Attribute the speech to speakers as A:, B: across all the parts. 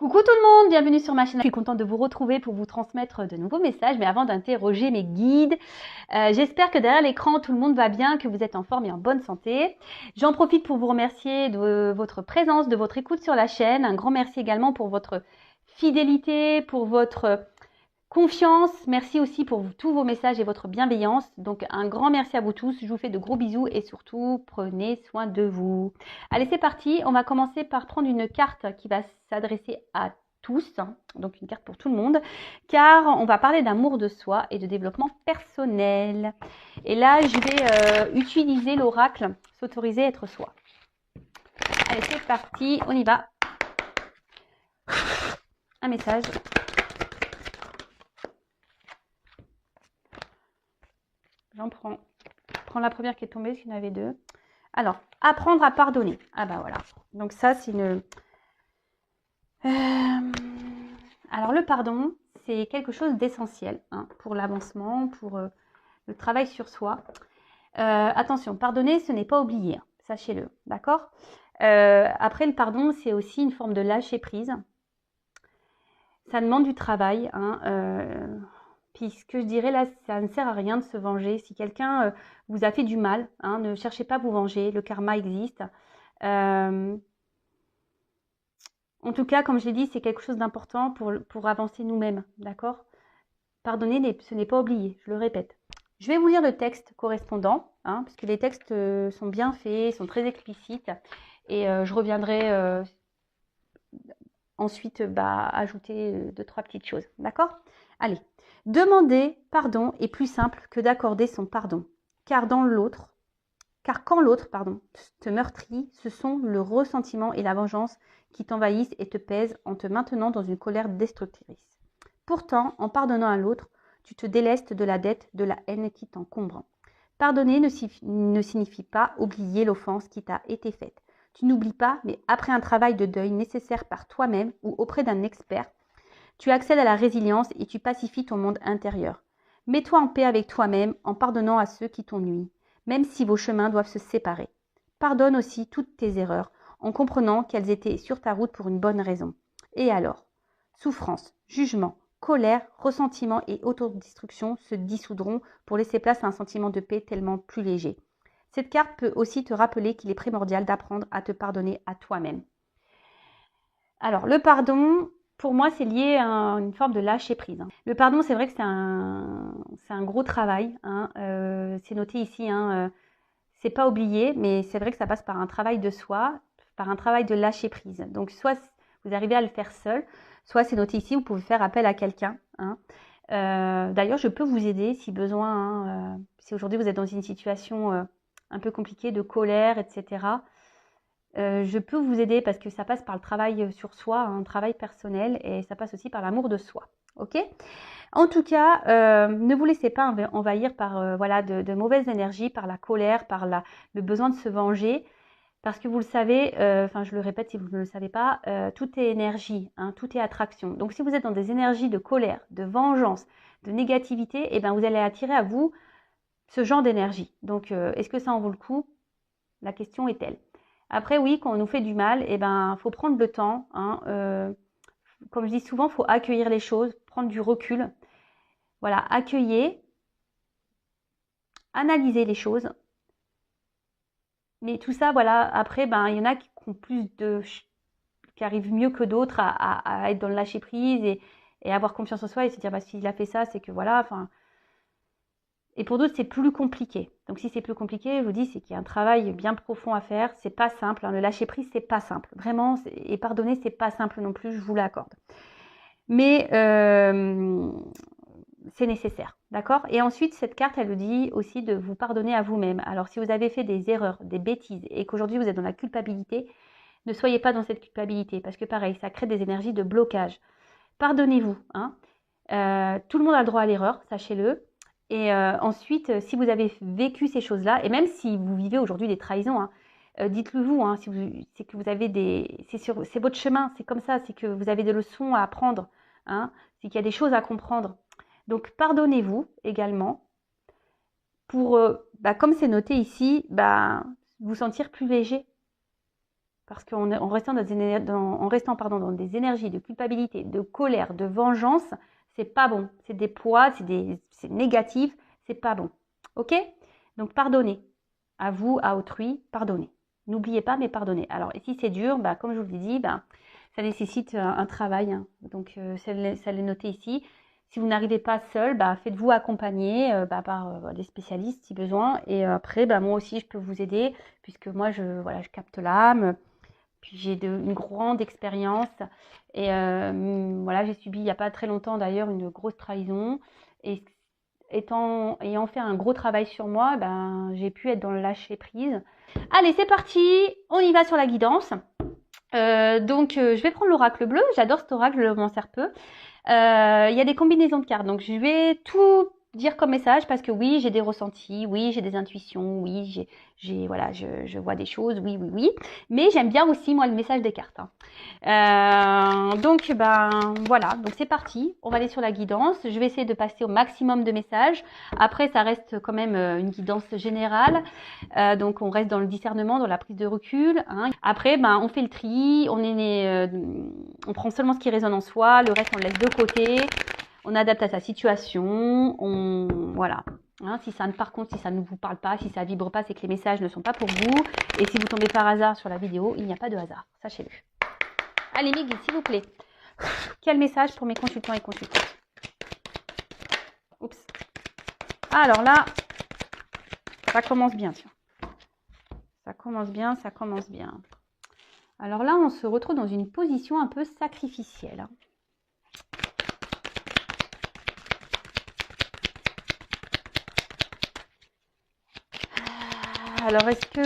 A: Coucou tout le monde, bienvenue sur ma chaîne. Je suis contente de vous retrouver pour vous transmettre de nouveaux messages, mais avant d'interroger mes guides, j'espère que derrière l'écran tout le monde va bien, que vous êtes en forme et en bonne santé. J'en profite pour vous remercier de votre présence, de votre écoute sur la chaîne. Un grand merci également pour votre fidélité, pour votre confiance. Merci aussi pour tous vos messages et votre bienveillance. Donc un grand merci à vous tous. Je vous fais de gros bisous et surtout prenez soin de vous. Allez, c'est parti. On va commencer par prendre une carte qui va s'adresser à tous, donc une carte pour tout le monde, car on va parler d'amour de soi et de développement personnel. Et là, je vais utiliser l'oracle s'autoriser à être soi. Allez, c'est parti. On y va. Un message. J'en prends. Je prends la première qui est tombée, parce qu'il y en avait deux. Alors, apprendre à pardonner. Ah bah voilà. Donc ça, c'est une... Alors le pardon, c'est quelque chose d'essentiel pour l'avancement, pour le travail sur soi. Attention, pardonner, ce n'est pas oublier. Sachez-le, d'accord ? Après, le pardon, c'est aussi une forme de lâcher prise. Ça demande du travail, puis ce que je dirais là, ça ne sert à rien de se venger. Si quelqu'un vous a fait du mal, ne cherchez pas à vous venger, le karma existe. En tout cas, comme je l'ai dit, c'est quelque chose d'important pour avancer nous-mêmes, d'accord ? Pardonner, ce n'est pas oublier, je le répète. Je vais vous lire le texte correspondant, parce que les textes sont bien faits, sont très explicites, et je reviendrai ensuite ajouter 2-3 petites choses, d'accord ? Allez. Demander pardon est plus simple que d'accorder son pardon, car quand l'autre, te meurtrit, ce sont le ressentiment et la vengeance qui t'envahissent et te pèsent en te maintenant dans une colère destructrice. Pourtant, en pardonnant à l'autre, tu te délestes de la dette, de la haine qui t'encombre. Pardonner ne signifie pas oublier l'offense qui t'a été faite. Tu n'oublies pas, mais après un travail de deuil nécessaire par toi-même ou auprès d'un expert, tu accèdes à la résilience et tu pacifies ton monde intérieur. Mets-toi en paix avec toi-même en pardonnant à ceux qui t'ont nui, même si vos chemins doivent se séparer. Pardonne aussi toutes tes erreurs en comprenant qu'elles étaient sur ta route pour une bonne raison. Et alors ? Souffrance, jugement, colère, ressentiment et autodestruction se dissoudront pour laisser place à un sentiment de paix tellement plus léger. Cette carte peut aussi te rappeler qu'il est primordial d'apprendre à te pardonner à toi-même. Alors, le pardon, pour moi, c'est lié à une forme de lâcher prise. Le pardon, c'est vrai que c'est un gros travail. C'est noté ici, c'est pas oublié, mais c'est vrai que ça passe par un travail de soi, par un travail de lâcher prise. Donc, soit vous arrivez à le faire seul, soit c'est noté ici, vous pouvez faire appel à quelqu'un. D'ailleurs, je peux vous aider si besoin. Si aujourd'hui vous êtes dans une situation un peu compliquée de colère, etc., je peux vous aider parce que ça passe par le travail sur soi, un travail personnel, et ça passe aussi par l'amour de soi. Ok ? En tout cas, ne vous laissez pas envahir par de mauvaises énergies, par la colère, par le besoin de se venger. Parce que vous le savez, je le répète si vous ne le savez pas, tout est énergie, tout est attraction. Donc si vous êtes dans des énergies de colère, de vengeance, de négativité, vous allez attirer à vous ce genre d'énergie. Donc est-ce que ça en vaut le coup ? La question est telle. Après, oui, quand on nous fait du mal, faut prendre le temps. Comme je dis souvent, il faut accueillir les choses, prendre du recul. Voilà, accueillir, analyser les choses. Mais tout ça, après, il y en a qui ont qui arrivent mieux que d'autres à être dans le lâcher prise et avoir confiance en soi et se dire, s'il a fait ça, c'est que Et pour d'autres, c'est plus compliqué. Donc, si c'est plus compliqué, je vous dis, c'est qu'il y a un travail bien profond à faire. C'est pas simple. Le lâcher prise, c'est pas simple. Vraiment, et pardonner, c'est pas simple non plus. Je vous l'accorde. Mais c'est nécessaire, d'accord ? Et ensuite, cette carte, elle vous dit aussi de vous pardonner à vous-même. Alors, si vous avez fait des erreurs, des bêtises, et qu'aujourd'hui vous êtes dans la culpabilité, ne soyez pas dans cette culpabilité, parce que pareil, ça crée des énergies de blocage. Pardonnez-vous. Tout le monde a le droit à l'erreur, sachez-le. Et ensuite, si vous avez vécu ces choses-là, et même si vous vivez aujourd'hui des trahisons, dites-le vous, c'est que vous avez c'est votre chemin, c'est comme ça, c'est que vous avez des leçons à apprendre, c'est qu'il y a des choses à comprendre. Donc, pardonnez-vous également pour, comme c'est noté ici, vous sentir plus léger. Parce qu'en restant, en restant dans des énergies de culpabilité, de colère, de vengeance, c'est pas bon. C'est des poids, c'est négatif, c'est pas bon. Ok? Donc pardonnez. À vous, à autrui, pardonnez. N'oubliez pas, mais pardonnez. Alors, et si c'est dur, bah, comme je vous l'ai dit, bah, ça nécessite un travail. Hein. Donc, ça l'est noté ici. Si vous n'arrivez pas seul, bah, faites-vous accompagner par des spécialistes si besoin. Et après, bah, moi aussi, je peux vous aider puisque moi, je capte l'âme. Puis j'ai une grande expérience. Et voilà, j'ai subi il n'y a pas très longtemps d'ailleurs une grosse trahison. Et ayant fait un gros travail sur moi, ben, j'ai pu être dans le lâcher prise. Allez, c'est parti, on y va sur la guidance. Je vais prendre l'oracle bleu. J'adore cet oracle, je m'en sers peu. Il y a des combinaisons de cartes, donc je vais tout dire comme message parce que oui, j'ai des ressentis, oui, j'ai des intuitions, oui, voilà, je vois des choses, oui. Mais j'aime bien aussi moi le message des cartes. Hein. Voilà, donc c'est parti. On va aller sur la guidance. Je vais essayer de passer au maximum de messages. Après, ça reste quand même une guidance générale. Donc on reste dans le discernement, dans la prise de recul. Hein. Après, on fait le tri. On prend seulement ce qui résonne en soi. Le reste, on le laisse de côté. On adapte à sa situation. Voilà. Hein, par contre, si ça ne vous parle pas, si ça vibre pas, c'est que les messages ne sont pas pour vous. Et si vous tombez par hasard sur la vidéo, il n'y a pas de hasard. Sachez-le. Allez, mes guides, s'il vous plaît. Quel message pour mes consultants et consultantes? Oups. Alors là, ça commence bien, tiens. Ça commence bien. Alors là, on se retrouve dans une position un peu sacrificielle. Alors, est-ce que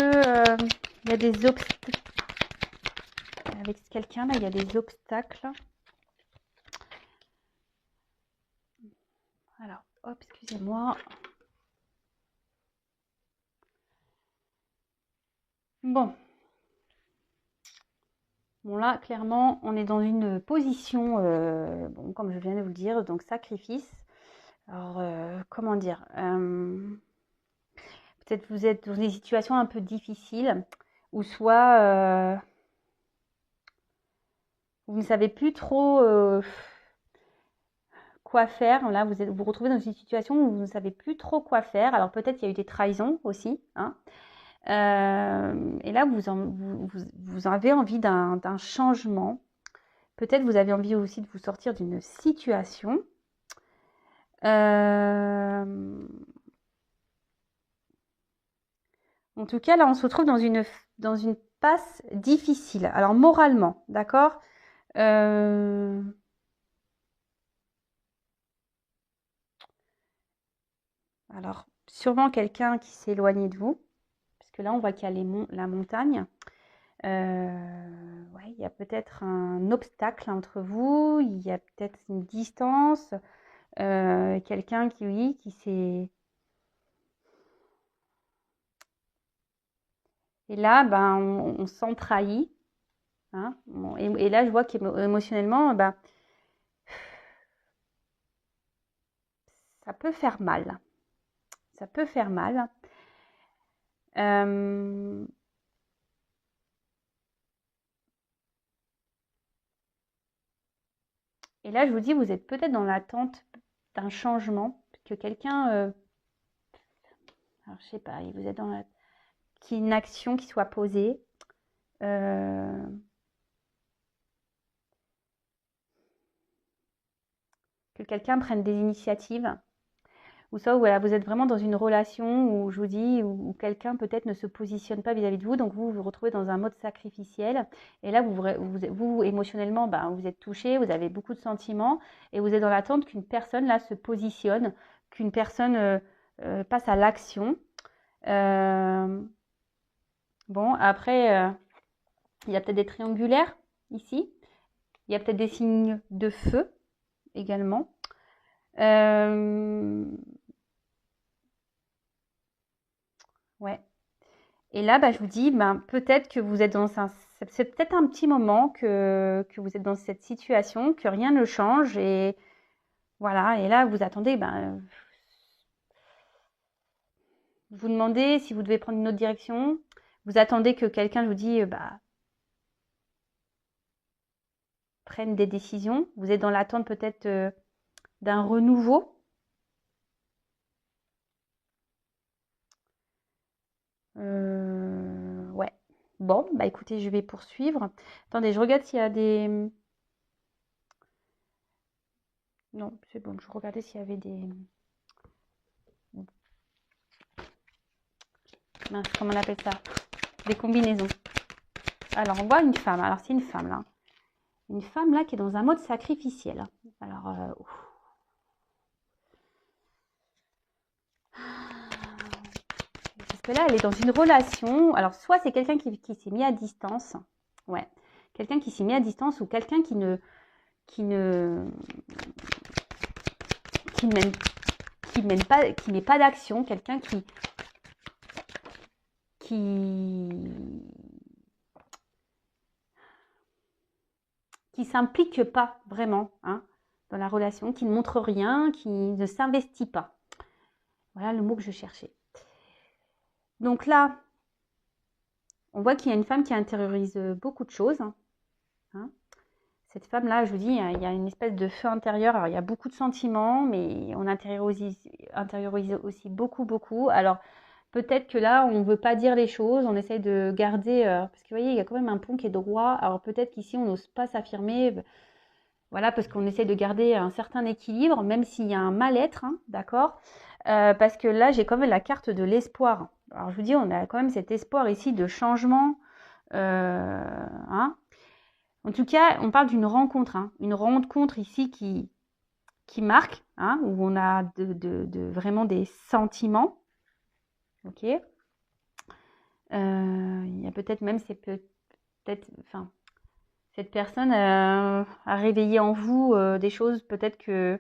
A: il y a des obstacles avec quelqu'un là? Il y a des obstacles. Alors, hop, excusez-moi. Bon, là, clairement, on est dans une position, comme je viens de vous le dire, donc sacrifice. Alors, comment dire peut-être vous êtes dans des situations un peu difficiles, ou soit vous ne savez plus trop quoi faire. Là, vous vous retrouvez dans une situation où vous ne savez plus trop quoi faire. Alors, peut-être il y a eu des trahisons aussi. Hein. Et là, vous avez envie d'un changement. Peut-être vous avez envie aussi de vous sortir d'une situation. En tout cas, là, on se retrouve dans une passe difficile. Alors, moralement, d'accord Alors, sûrement quelqu'un qui s'est éloigné de vous. Parce que là, on voit qu'il y a la montagne. Ouais, il y a peut-être un obstacle entre vous. Il y a peut-être une distance. Quelqu'un qui s'est... Et là, on se sent trahi. Hein. Et là, je vois qu'émotionnellement, ça peut faire mal. Ça peut faire mal. Et là, je vous dis, vous êtes peut-être dans l'attente d'un changement, que quelqu'un, alors je sais pas, vous êtes dans qu'il y ait une action qui soit posée. Que quelqu'un prenne des initiatives. Ou ça, voilà, vous êtes vraiment dans une relation où, je vous dis, où quelqu'un peut-être ne se positionne pas vis-à-vis de vous, donc vous vous retrouvez dans un mode sacrificiel. Et là, vous émotionnellement, vous êtes touché, vous avez beaucoup de sentiments, et vous êtes dans l'attente qu'une personne, là, se positionne, qu'une personne passe à l'action. Bon, après, il y a peut-être des triangulaires, ici. Il y a peut-être des signes de feu, également. Ouais. Et là, je vous dis, peut-être que vous êtes c'est peut-être un petit moment que vous êtes dans cette situation, que rien ne change et voilà. Et là, vous attendez, vous demandez si vous devez prendre une autre direction. Vous attendez que quelqu'un vous dise, prennent des décisions. Vous êtes dans l'attente peut-être d'un renouveau. Ouais. Bon, bah écoutez, je vais poursuivre. Attendez, je regarde s'il y a des... Non, c'est bon, je regardais s'il y avait des... Mince, comment on appelle ça? Des combinaisons. Alors, on voit une femme. Alors, c'est une femme, là. Une femme, là, qui est dans un mode sacrificiel. Alors, parce que là, elle est dans une relation. Alors, soit c'est quelqu'un qui s'est mis à distance. Ouais. Quelqu'un qui s'est mis à distance ou quelqu'un qui ne met pas d'action. Quelqu'un qui s'implique pas vraiment hein, dans la relation, qui ne montre rien, qui ne s'investit pas. Voilà le mot que je cherchais. Donc là, on voit qu'il y a une femme qui intériorise beaucoup de choses. Hein. Cette femme-là, je vous dis, il y a une espèce de feu intérieur. Alors, il y a beaucoup de sentiments, mais on intériorise aussi beaucoup, beaucoup. Alors, peut-être que là, on ne veut pas dire les choses, on essaye de garder... parce que vous voyez, il y a quand même un pont qui est droit. Alors, peut-être qu'ici, on n'ose pas s'affirmer. Voilà, parce qu'on essaie de garder un certain équilibre, même s'il y a un mal-être, hein, d'accord parce que là, j'ai quand même la carte de l'espoir. Alors, je vous dis, on a quand même cet espoir ici de changement. Hein. En tout cas, on parle d'une rencontre. Hein, une rencontre ici qui marque, hein, où on a vraiment des sentiments. Ok. Il y a peut-être même, c'est peut-être, enfin, cette personne a réveillé en vous des choses peut-être que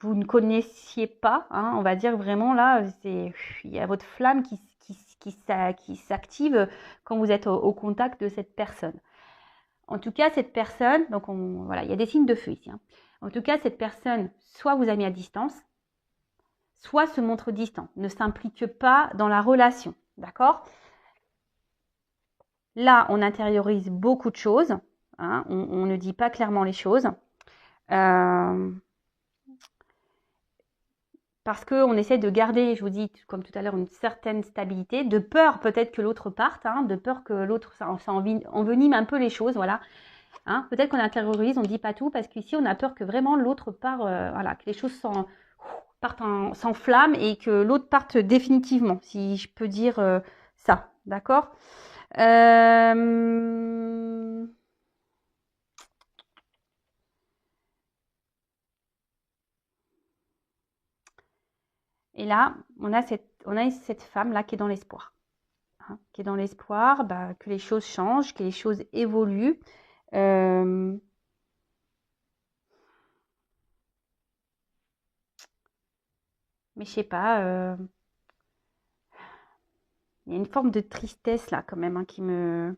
A: vous ne connaissiez pas, hein, on va dire vraiment là, il y a votre flamme qui s'active quand vous êtes au contact de cette personne. En tout cas, cette personne, donc voilà, il y a des signes de feu ici. Hein. En tout cas, cette personne, soit vous a mis à distance, soit se montre distant, ne s'implique pas dans la relation, d'accord ? Là, on intériorise beaucoup de choses, hein, on ne dit pas clairement les choses. Parce qu'on essaie de garder, je vous dis, comme tout à l'heure, une certaine stabilité, de peur peut-être que l'autre parte, hein, de peur que l'autre, ça envenime un peu les choses, voilà. Hein, peut-être qu'on intériorise, on ne dit pas tout, parce qu'ici, on a peur que vraiment l'autre part, voilà, que les choses s'enflamment et que l'autre parte définitivement, si je peux dire ça, d'accord Et là, on a cette femme-là qui est dans l'espoir. Hein, qui est dans l'espoir que les choses changent, que les choses évoluent. Mais je sais pas, il y a une forme de tristesse là quand même hein, qui me...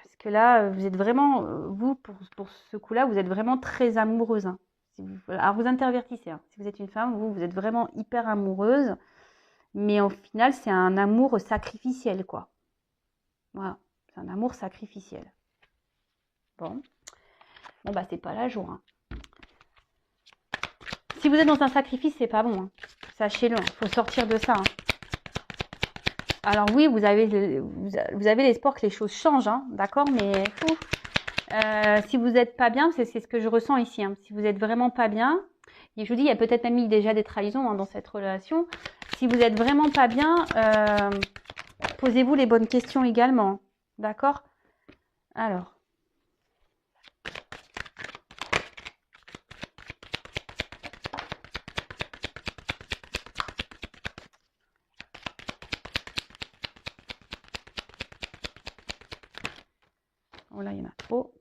A: Parce que là, vous êtes vraiment, vous, pour ce coup-là, vous êtes vraiment très amoureuse. Hein. Alors vous intervertissez. Hein. Si vous êtes une femme, vous êtes vraiment hyper amoureuse. Mais au final, c'est un amour sacrificiel, quoi. Voilà, c'est un amour sacrificiel. Bon, bah c'est pas la joie. Hein. Si vous êtes dans un sacrifice, c'est pas bon. Hein. Sachez-le, il faut sortir de ça. Hein. Alors oui, vous avez l'espoir que les choses changent, hein, d'accord, mais si vous n'êtes pas bien, c'est ce que je ressens ici. Hein. Si vous n'êtes vraiment pas bien, et je vous dis, il y a peut-être même eu déjà des trahisons hein, dans cette relation. Si vous n'êtes vraiment pas bien, posez-vous les bonnes questions également, d'accord? Alors. Oh là, il y en a trop.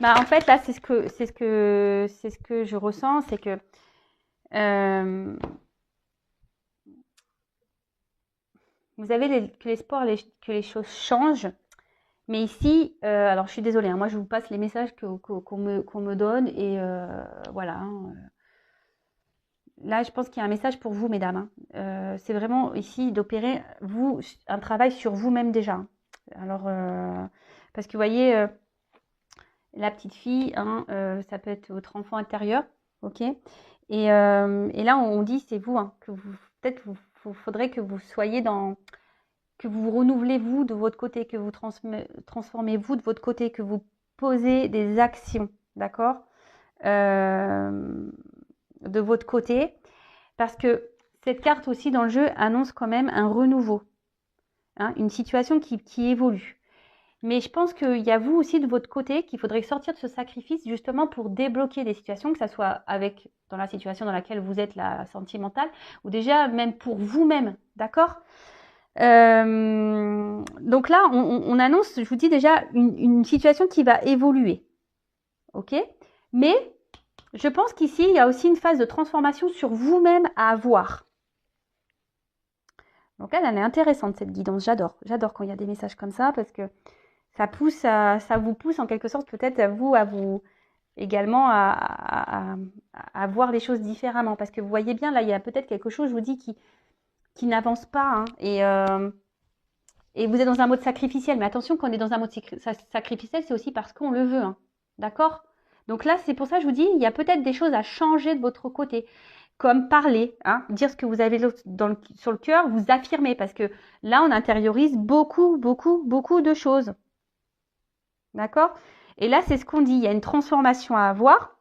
A: Bah, en fait, là, c'est ce que je ressens, c'est que vous avez que l'espoir que les choses changent. Mais ici, alors je suis désolée, hein, moi je vous passe les messages qu'on me donne et voilà. Hein, là, je pense qu'il y a un message pour vous, mesdames. Hein. C'est vraiment ici d'opérer, vous, un travail sur vous-même déjà. Hein. Alors, parce que vous voyez, la petite fille, hein, ça peut être votre enfant intérieur, ok. Et là, on dit, c'est vous, hein, que vous, peut-être, vous faudrait que vous soyez dans, que vous renouvelez vous de votre côté, que vous transformez vous de votre côté, que vous posez des actions, d'accord, de votre côté, parce que cette carte aussi dans le jeu annonce quand même un renouveau, hein, une situation qui évolue. Mais je pense qu'il y a vous aussi de votre côté qu'il faudrait sortir de ce sacrifice justement pour débloquer des situations, que ce soit avec dans la situation dans laquelle vous êtes, la sentimentale, ou déjà même pour vous-même, d'accord. Donc là, on annonce, je vous dis déjà, une situation qui va évoluer, ok. Mais je pense qu'ici, il y a aussi une phase de transformation sur vous-même à avoir. Donc elle est intéressante cette guidance, j'adore quand il y a des messages comme ça parce que ça vous pousse en quelque sorte peut-être à vous également à voir les choses différemment. Parce que vous voyez bien, là, il y a peut-être quelque chose, je vous dis, qui n'avance pas. Hein, et vous êtes dans un mode sacrificiel. Mais attention, quand on est dans un mode sacrificiel, c'est aussi parce qu'on le veut. Hein, d'accord. Donc là, c'est pour ça que je vous dis, il y a peut-être des choses à changer de votre côté. Comme parler, hein, dire ce que vous avez sur le cœur, vous affirmer. Parce que là, on intériorise beaucoup de choses. D'accord? Et là, c'est ce qu'on dit. Il y a une transformation à avoir.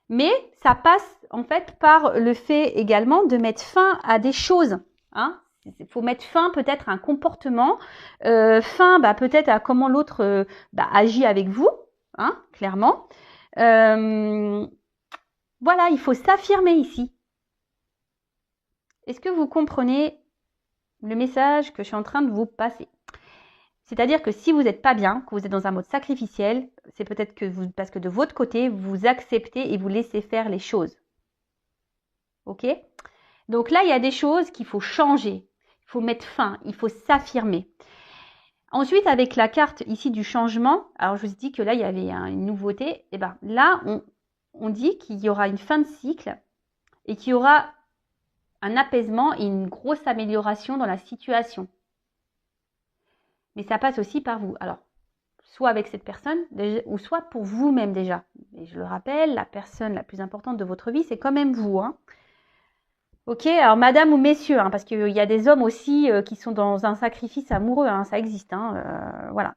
A: Mais ça passe en fait par le fait également de mettre fin à des choses. Hein? Il faut mettre fin peut-être à un comportement, fin peut-être à comment l'autre agit avec vous, hein, clairement. Voilà, il faut s'affirmer ici. Est-ce que vous comprenez le message que je suis en train de vous passer? C'est-à-dire que si vous n'êtes pas bien, que vous êtes dans un mode sacrificiel, c'est peut-être que parce que de votre côté, vous acceptez et vous laissez faire les choses. Ok? Donc là, il y a des choses qu'il faut changer. Il faut mettre fin, il faut s'affirmer. Ensuite, avec la carte ici du changement, alors je vous ai dit que là, il y avait une nouveauté. Et bien là, on dit qu'il y aura une fin de cycle et qu'il y aura un apaisement et une grosse amélioration dans la situation. Mais ça passe aussi par vous. Alors, soit avec cette personne, ou soit pour vous-même déjà. Et je le rappelle, la personne la plus importante de votre vie, c'est quand même vous. Hein. Ok, alors madame ou messieurs, hein, parce qu'il y a des hommes aussi qui sont dans un sacrifice amoureux, hein, ça existe. Hein, voilà.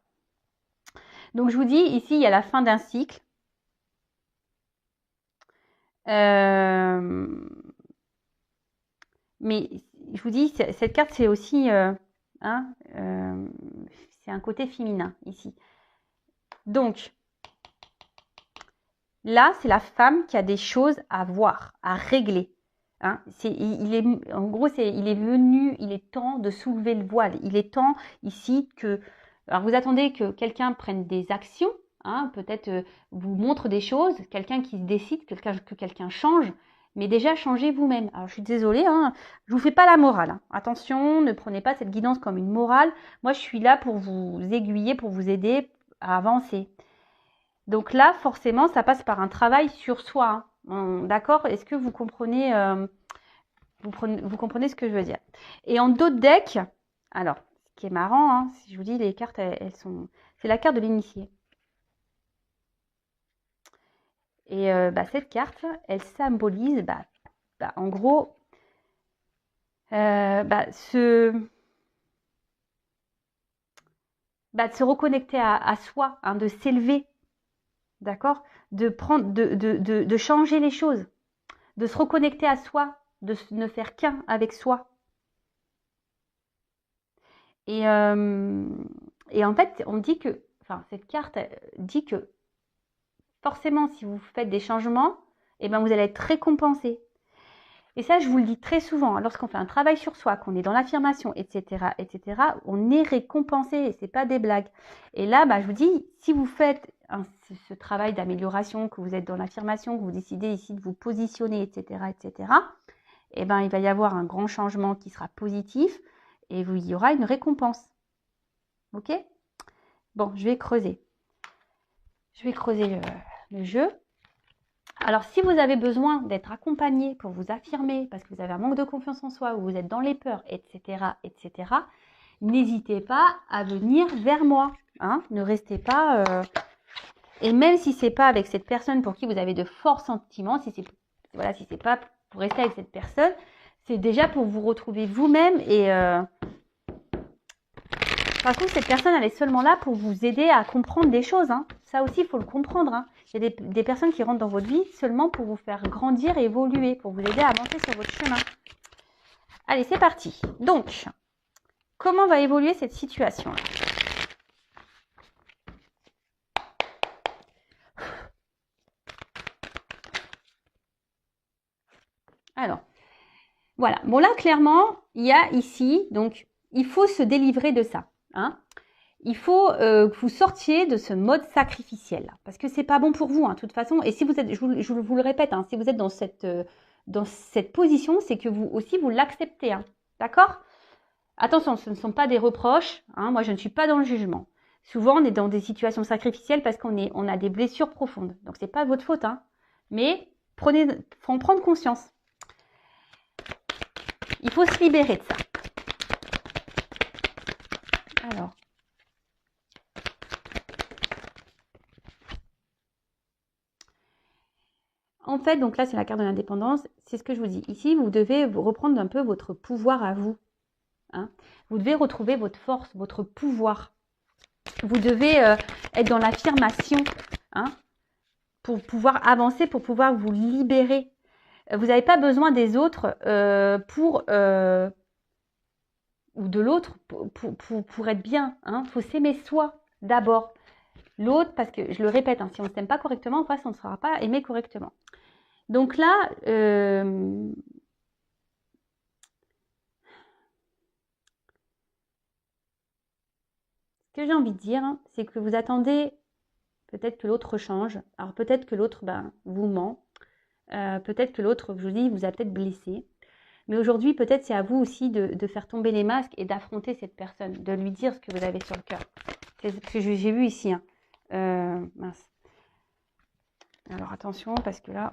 A: Donc je vous dis, ici, il y a la fin d'un cycle. Mais je vous dis, cette carte, c'est aussi... c'est un côté féminin ici. Donc, là, c'est la femme qui a des choses à voir, à régler. Hein, en gros, il est venu, il est temps de soulever le voile. Il est temps ici que... Alors, vous attendez que quelqu'un prenne des actions, hein, peut-être vous montre des choses, quelqu'un qui se décide, que quelqu'un change, mais déjà changez vous-même. Alors, je suis désolée, hein, je vous fais pas la morale. Hein. Attention, ne prenez pas cette guidance comme une morale. Moi, je suis là pour vous aiguiller, pour vous aider à avancer. Donc là, forcément, ça passe par un travail sur soi. Hein. D'accord? Est-ce que vous comprenez, vous comprenez ce que je veux dire? Et en d'autres decks, alors, ce qui est marrant, hein, si je vous dis, les cartes, elles sont... C'est la carte de l'initié. Et cette carte, elle symbolise, en gros, de se reconnecter à soi, hein, de s'élever. D'accord? De changer les choses, de se reconnecter à soi, de ne faire qu'un avec soi. Et en fait, on dit que, cette carte dit que forcément, si vous faites des changements, vous allez être récompensé. Et ça, je vous le dis très souvent, lorsqu'on fait un travail sur soi, qu'on est dans l'affirmation, etc., on est récompensé, et c'est pas des blagues. Et là, je vous dis, si vous faites ce travail d'amélioration, que vous êtes dans l'affirmation, que vous décidez ici de vous positionner, etc., il va y avoir un grand changement qui sera positif, et il y aura une récompense. Ok? Bon, je vais creuser. Je vais creuser le jeu. Alors, si vous avez besoin d'être accompagné pour vous affirmer, parce que vous avez un manque de confiance en soi, ou vous êtes dans les peurs, etc., n'hésitez pas à venir vers moi. Hein, ne restez pas... Et même si c'est pas avec cette personne pour qui vous avez de forts sentiments, si c'est pas pour rester avec cette personne, c'est déjà pour vous retrouver vous-même. Et par contre, cette personne, elle est seulement là pour vous aider à comprendre des choses. Hein. Ça aussi, il faut le comprendre. Hein. Il y a des personnes qui rentrent dans votre vie seulement pour vous faire grandir et évoluer, pour vous aider à avancer sur votre chemin. Allez, c'est parti. Donc, comment va évoluer cette situation-là ? Alors, voilà. Bon, là, clairement, il y a ici, donc, il faut se délivrer de ça. Hein. Il faut que vous sortiez de ce mode sacrificiel. Parce que c'est pas bon pour vous, hein, de toute façon. Et si vous êtes, je vous le répète, hein, si vous êtes dans cette position, c'est que vous aussi, vous l'acceptez. Hein, d'accord ? Attention, ce ne sont pas des reproches. Hein, moi, je ne suis pas dans le jugement. Souvent, on est dans des situations sacrificielles parce qu'on a des blessures profondes. Donc, c'est pas votre faute. Hein, mais faut en prendre conscience. Il faut se libérer de ça. Alors. En fait, donc là, c'est la carte de l'indépendance. C'est ce que je vous dis. Ici, vous devez reprendre un peu votre pouvoir à vous. Hein. Vous devez retrouver votre force, votre pouvoir. Vous devez être dans l'affirmation, hein, pour pouvoir avancer, pour pouvoir vous libérer. Vous n'avez pas besoin des autres ou de l'autre pour être bien. Hein. Faut s'aimer soi d'abord. L'autre, parce que je le répète, hein, si on ne s'aime pas correctement, en face, on ne sera pas aimé correctement. Donc là, ce que j'ai envie de dire, hein, c'est que vous attendez peut-être que l'autre change. Alors peut-être que l'autre vous ment. Peut-être que l'autre, je vous dis, vous a peut-être blessé. Mais aujourd'hui, peut-être c'est à vous aussi de faire tomber les masques et d'affronter cette personne, de lui dire ce que vous avez sur le cœur. C'est ce que j'ai vu ici. Hein. Mince. Alors attention, parce que là...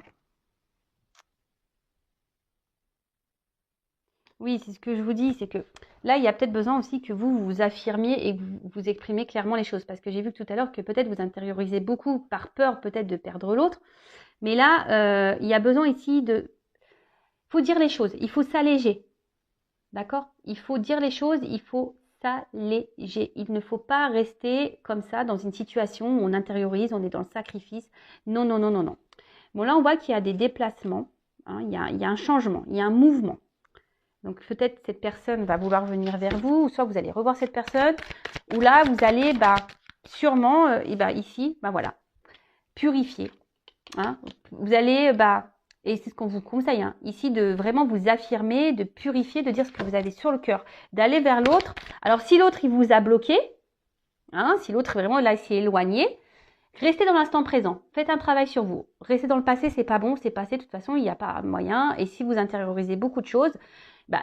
A: Oui, c'est ce que je vous dis, c'est que là, il y a peut-être besoin aussi que vous vous affirmiez et que vous exprimez clairement les choses. Parce que j'ai vu tout à l'heure que peut-être vous intériorisez beaucoup par peur peut-être de perdre l'autre. Mais là, il y a besoin ici de... Il faut dire les choses, il faut s'alléger. D'accord ? Il faut dire les choses, il faut s'alléger. Il ne faut pas rester comme ça dans une situation où on intériorise, on est dans le sacrifice. Non, non, non, non, non. Bon, là, on voit qu'il y a des déplacements. Hein, il y a un changement, il y a un mouvement. Donc peut-être cette personne va vouloir venir vers vous, ou soit vous allez revoir cette personne, ou là vous allez sûrement, ici, voilà, purifier. Hein. Vous allez, et c'est ce qu'on vous conseille, hein, ici de vraiment vous affirmer, de purifier, de dire ce que vous avez sur le cœur, d'aller vers l'autre. Alors si l'autre il vous a bloqué, hein, si l'autre vraiment là s'est éloigné, restez dans l'instant présent, faites un travail sur vous. Restez dans le passé, c'est pas bon, c'est passé, de toute façon il n'y a pas moyen. Et si vous intériorisez beaucoup de choses,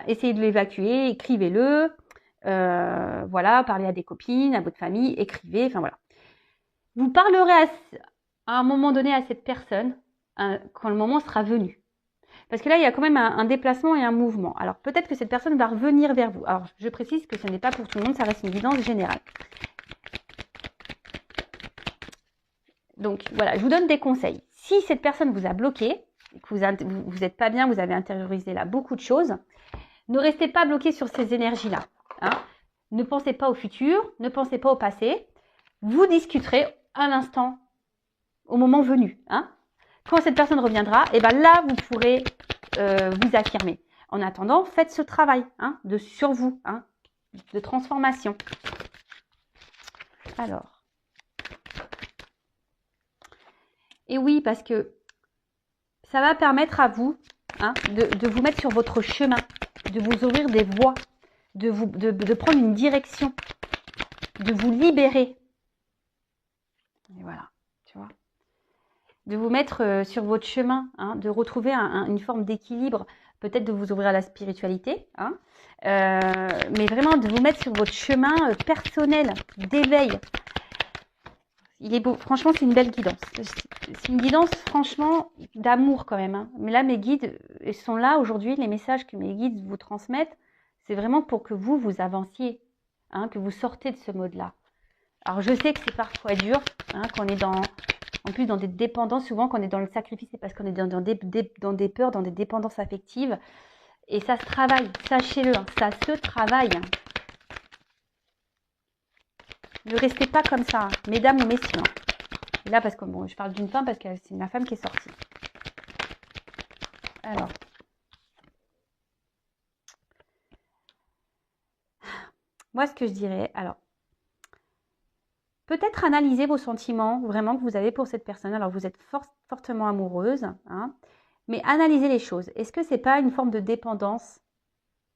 A: essayez de l'évacuer, écrivez-le, voilà, parlez à des copines, à votre famille, écrivez, enfin voilà. Vous parlerez à un moment donné à cette personne quand le moment sera venu. Parce que là, il y a quand même un déplacement et un mouvement. Alors peut-être que cette personne va revenir vers vous. Alors je précise que ce n'est pas pour tout le monde, ça reste une guidance générale. Donc voilà, je vous donne des conseils. Si cette personne vous a bloqué, que vous n'êtes pas bien, vous avez intériorisé là beaucoup de choses, ne restez pas bloqué sur ces énergies-là. Hein. Ne pensez pas au futur, ne pensez pas au passé. Vous discuterez à l'instant, au moment venu. Hein. Quand cette personne reviendra, là, vous pourrez vous affirmer. En attendant, faites ce travail sur vous, de transformation. Alors. Et oui, parce que ça va permettre à vous de vous mettre sur votre chemin, de vous ouvrir des voies, de prendre une direction, de vous libérer. Et voilà, tu vois. De vous mettre sur votre chemin, de retrouver une forme d'équilibre, peut-être de vous ouvrir à la spiritualité, mais vraiment de vous mettre sur votre chemin personnel d'éveil. Il est beau. Franchement, c'est une belle guidance. C'est une guidance, franchement, d'amour quand même. Hein. Mais là, mes guides sont là aujourd'hui. Les messages que mes guides vous transmettent, c'est vraiment pour que vous avanciez, hein, que vous sortez de ce mode-là. Alors, je sais que c'est parfois dur, hein, qu'on est en plus dans des dépendances. Souvent, quand on est dans le sacrifice, c'est parce qu'on est dans des peurs, dans des dépendances affectives. Et ça se travaille, sachez-le, hein, ça se travaille. Ne restez pas comme ça, hein, mesdames ou messieurs. Hein. Et là, parce que bon, je parle d'une femme parce que c'est ma femme qui est sortie. Alors. Moi, ce que je dirais, alors, peut-être analyser vos sentiments vraiment que vous avez pour cette personne. Alors, vous êtes fortement amoureuse, hein, mais analysez les choses. Est-ce que ce n'est pas une forme de dépendance?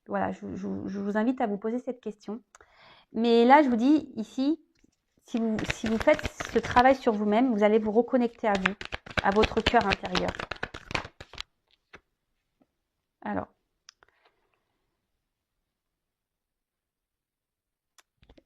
A: Voilà, je vous invite à vous poser cette question. Mais là, je vous dis ici, si vous faites ce travail sur vous-même, vous allez vous reconnecter à vous, à votre cœur intérieur. Alors,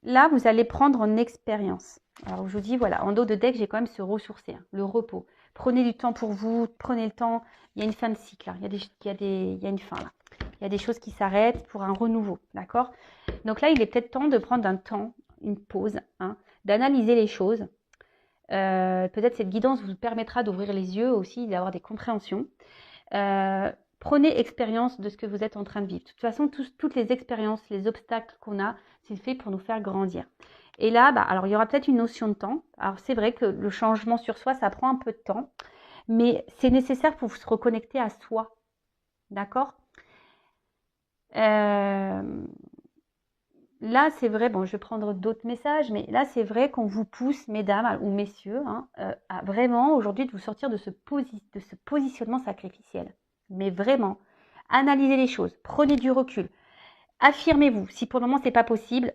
A: là, vous allez prendre en expérience. Alors, je vous dis, voilà, en dos de deck, j'ai quand même se ressourcer, hein, le repos. Prenez du temps pour vous, prenez le temps. Il y a une fin de cycle, là. Il y a une fin, là. Il y a des choses qui s'arrêtent pour un renouveau, d'accord? Donc là, il est peut-être temps de prendre un temps, une pause, hein, d'analyser les choses. Peut-être cette guidance vous permettra d'ouvrir les yeux aussi, d'avoir des compréhensions. Prenez expérience de ce que vous êtes en train de vivre. De toute façon, toutes les expériences, les obstacles qu'on a, c'est fait pour nous faire grandir. Et là, alors il y aura peut-être une notion de temps. Alors c'est vrai que le changement sur soi, ça prend un peu de temps, mais c'est nécessaire pour se reconnecter à soi. D'accord? Là, c'est vrai, bon, je vais prendre d'autres messages, mais là, c'est vrai qu'on vous pousse, mesdames ou messieurs, hein, à vraiment aujourd'hui de vous sortir de ce positionnement sacrificiel. Mais vraiment, analysez les choses, prenez du recul, affirmez-vous. Si pour le moment, ce n'est pas possible,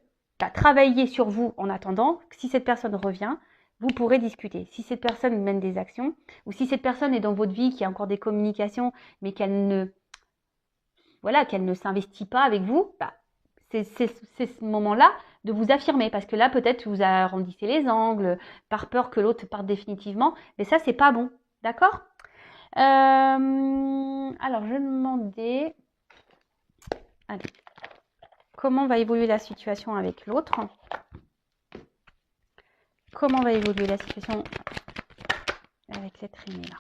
A: travaillez sur vous en attendant. Si cette personne revient, vous pourrez discuter. Si cette personne mène des actions, ou si cette personne est dans votre vie, qui a encore des communications, mais qu'elle ne s'investit pas avec vous, c'est ce moment-là de vous affirmer. Parce que là, peut-être, vous arrondissez les angles, par peur que l'autre parte définitivement. Mais ça, c'est pas bon. D'accord? Alors, je me demandais... Allez. Comment va évoluer la situation avec l'autre? Comment va évoluer la situation avec l'être aimé, là?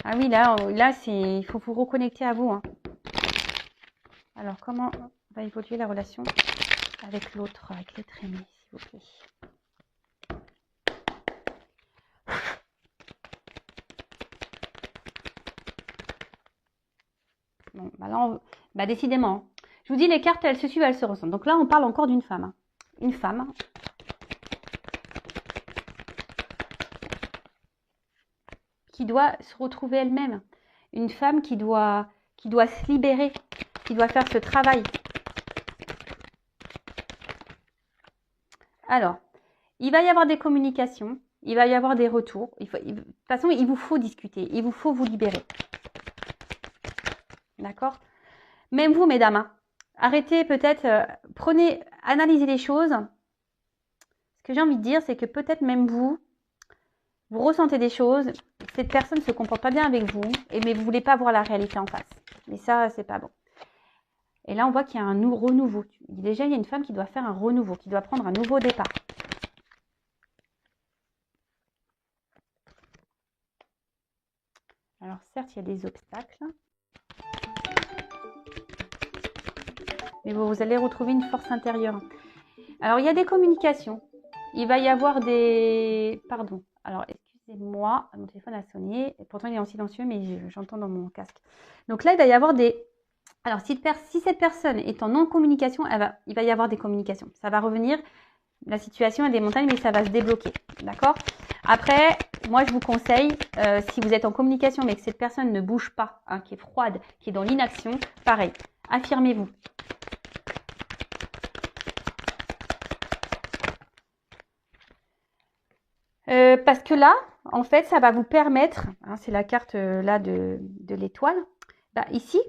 A: Ah oui, là il faut vous reconnecter à vous. Hein. Alors, comment va évoluer la relation avec l'autre, avec l'être aimé, s'il vous plaît? Bon, là, décidément. Je vous dis, les cartes, elles se suivent, elles se ressemblent. Donc là, on parle encore d'une femme. Hein. Une femme. Qui doit se retrouver elle-même. Une femme qui doit se libérer, qui doit faire ce travail. Alors, il va y avoir des communications, il va y avoir des retours. De toute façon, il vous faut discuter, il vous faut vous libérer. D'accord? Même vous, mesdames, hein, arrêtez peut-être, analysez les choses. Ce que j'ai envie de dire, c'est que peut-être même vous ressentez des choses, cette personne ne se comporte pas bien avec vous, mais vous ne voulez pas voir la réalité en face. Et ça, c'est pas bon. Et là, on voit qu'il y a un renouveau. Déjà, il y a une femme qui doit faire un renouveau, qui doit prendre un nouveau départ. Alors, certes, il y a des obstacles. Mais vous allez retrouver une force intérieure. Alors, il y a des communications. Il va y avoir des... Pardon. Alors, excusez-moi, mon téléphone a sonné. Pourtant, il est en silencieux, mais j'entends dans mon casque. Donc là, il va y avoir des... Alors, si cette personne est en non-communication, il va y avoir des communications. Ça va revenir. La situation est des montagnes, mais ça va se débloquer. D'accord? Après, moi, je vous conseille, si vous êtes en communication, mais que cette personne ne bouge pas, hein, qui est froide, qui est dans l'inaction, pareil, affirmez-vous. Parce que là, en fait, ça va vous permettre, hein, c'est la carte là de l'étoile, ici,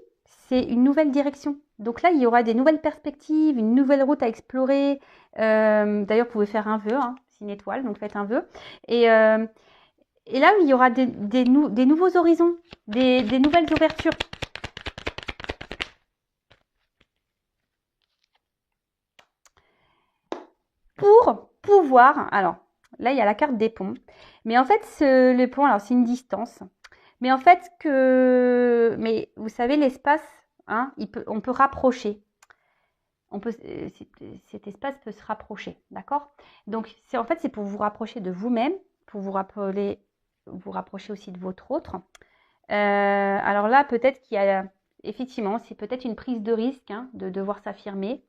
A: c'est une nouvelle direction. Donc là, il y aura des nouvelles perspectives, une nouvelle route à explorer. D'ailleurs, vous pouvez faire un vœu, hein, c'est une étoile, donc faites un vœu. Et là, il y aura des nouveaux horizons, des nouvelles ouvertures. Pour pouvoir, alors là, il y a la carte des ponts. Mais en fait, le pont, alors c'est une distance. Mais en fait, mais vous savez, l'espace, hein, on peut rapprocher. Cet espace peut se rapprocher, d'accord? Donc, en fait, c'est pour vous rapprocher de vous-même, pour vous rapprocher aussi de votre autre. Alors là, peut-être qu'il y a, effectivement, c'est peut-être une prise de risque, hein, de devoir s'affirmer.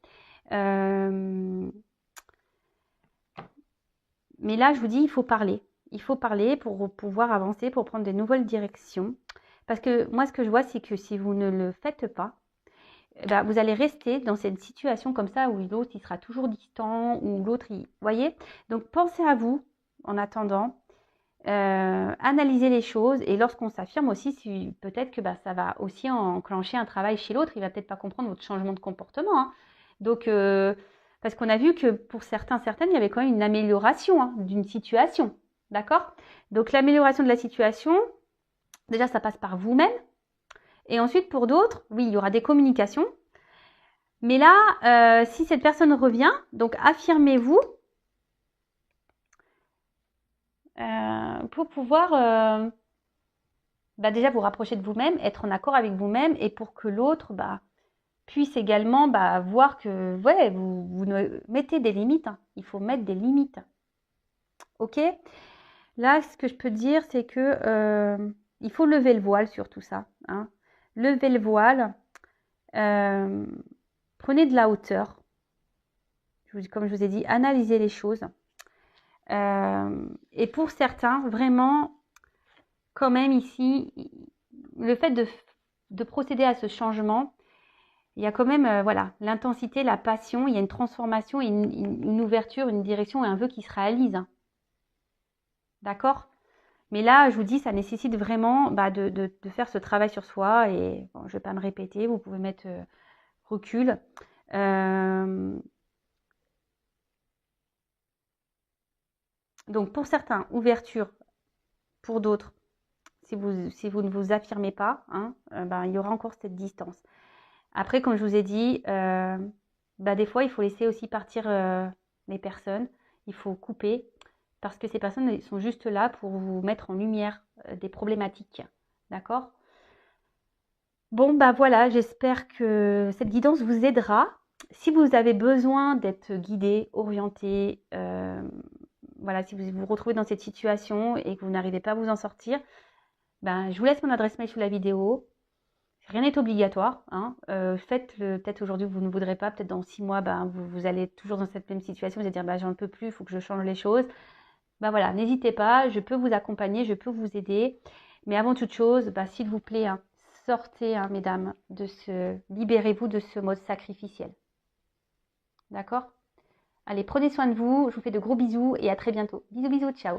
A: Mais là, je vous dis, il faut parler. Il faut parler pour pouvoir avancer, pour prendre de nouvelles directions. Parce que moi, ce que je vois, c'est que si vous ne le faites pas, bah, vous allez rester dans cette situation comme ça où l'autre, il sera toujours distant, ou l'autre, vous voyez? Donc, pensez à vous en attendant. Analyser les choses. Et lorsqu'on s'affirme aussi, peut-être que bah, ça va aussi enclencher un travail chez l'autre. Il va peut-être pas comprendre votre changement de comportement. Hein. Donc, parce qu'on a vu que pour certaines, il y avait quand même une amélioration hein, d'une situation. D'accord? Donc, l'amélioration de la situation, déjà, ça passe par vous-même. Et ensuite, pour d'autres, oui, il y aura des communications. Mais là, si cette personne revient, donc affirmez-vous pour pouvoir bah, déjà vous rapprocher de vous-même, être en accord avec vous-même et pour que l'autre bah, puisse également bah, voir que ouais, vous mettez des limites. Hein. Il faut mettre des limites. Ok? Là, ce que je peux dire, c'est que il faut lever le voile sur tout ça. Hein. Levez le voile. Prenez de la hauteur. Comme je vous ai dit, analysez les choses. Et pour certains, vraiment, quand même ici, le fait de procéder à ce changement, il y a quand même voilà, l'intensité, la passion, il y a une transformation, une ouverture, une direction et un vœu qui se réalise. Hein. D'accord? Mais là, je vous dis, ça nécessite vraiment bah, de faire ce travail sur soi. Et bon, je ne vais pas me répéter, vous pouvez mettre recul. Donc pour certains, ouverture, pour d'autres, si vous ne vous affirmez pas, hein, ben, il y aura encore cette distance. Après, comme je vous ai dit, bah, des fois, il faut laisser aussi partir les personnes. Il faut couper parce que ces personnes sont juste là pour vous mettre en lumière des problématiques. D'accord? Bon, bah voilà, j'espère que cette guidance vous aidera. Si vous avez besoin d'être guidé, orienté, voilà, si vous vous retrouvez dans cette situation et que vous n'arrivez pas à vous en sortir, ben, je vous laisse mon adresse mail sous la vidéo. Rien n'est obligatoire. Hein. Faites-le peut-être aujourd'hui, vous ne voudrez pas. Peut-être dans 6 mois, ben, vous allez être toujours dans cette même situation. Vous allez dire, ben, j'en peux plus, il faut que je change les choses. Ben voilà, n'hésitez pas, je peux vous accompagner, je peux vous aider. Mais avant toute chose, ben, s'il vous plaît, hein, sortez, hein, mesdames, libérez-vous de ce mode sacrificiel. D'accord? Allez, prenez soin de vous. Je vous fais de gros bisous et à très bientôt. Bisous, bisous, ciao.